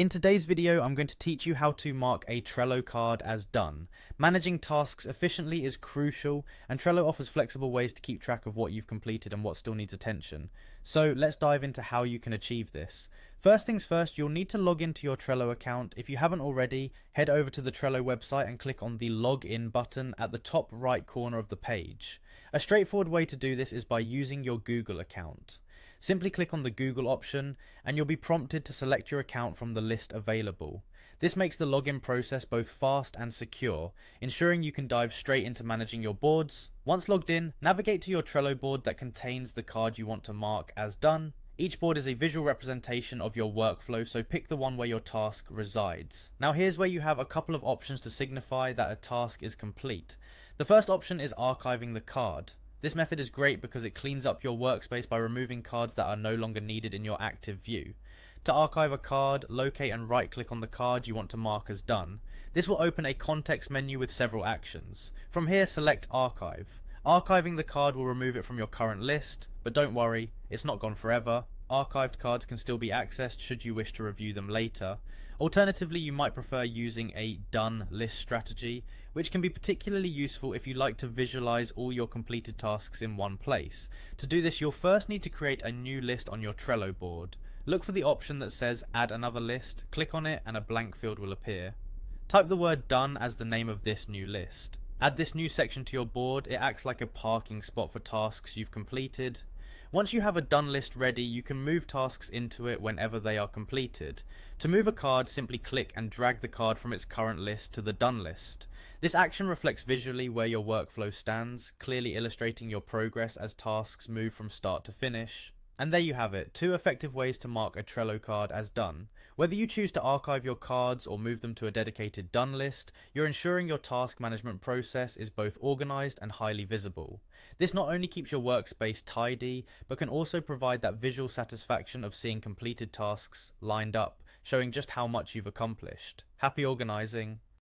In today's video, I'm going to teach you how to mark a Trello card as done. Managing tasks efficiently is crucial, and Trello offers flexible ways to keep track of what you've completed and what still needs attention. So let's dive into how you can achieve this. First things first, you'll need to log into your Trello account. If you haven't already, head over to the Trello website and click on the Login button at the top right corner of the page. A straightforward way to do this is by using your Google account. Simply click on the Google option and you'll be prompted to select your account from the list available. This makes the login process both fast and secure, ensuring you can dive straight into managing your boards. Once logged in, navigate to your Trello board that contains the card you want to mark as done. Each board is a visual representation of your workflow, so pick the one where your task resides. Now here's where you have a couple of options to signify that a task is complete. The first option is archiving the card. This method is great because it cleans up your workspace by removing cards that are no longer needed in your active view. To archive a card, locate and right click on the card you want to mark as done. This will open a context menu with several actions. From here, select Archive. Archiving the card will remove it from your current list, but don't worry, it's not gone forever. Archived cards can still be accessed should you wish to review them later. Alternatively, you might prefer using a done list strategy, which can be particularly useful if you like to visualize all your completed tasks in one place. To do this, you'll first need to create a new list on your Trello board. Look for the option that says Add Another List, click on it and a blank field will appear. Type the word done as the name of this new list. Add this new section to your board. It acts like a parking spot for tasks you've completed. Once you have a done list ready, you can move tasks into it whenever they are completed. To move a card, simply click and drag the card from its current list to the done list. This action reflects visually where your workflow stands, clearly illustrating your progress as tasks move from start to finish. And there you have it, 2 effective ways to mark a Trello card as done. Whether you choose to archive your cards or move them to a dedicated done list, you're ensuring your task management process is both organized and highly visible. This not only keeps your workspace tidy, but can also provide that visual satisfaction of seeing completed tasks lined up, showing just how much you've accomplished. Happy organizing!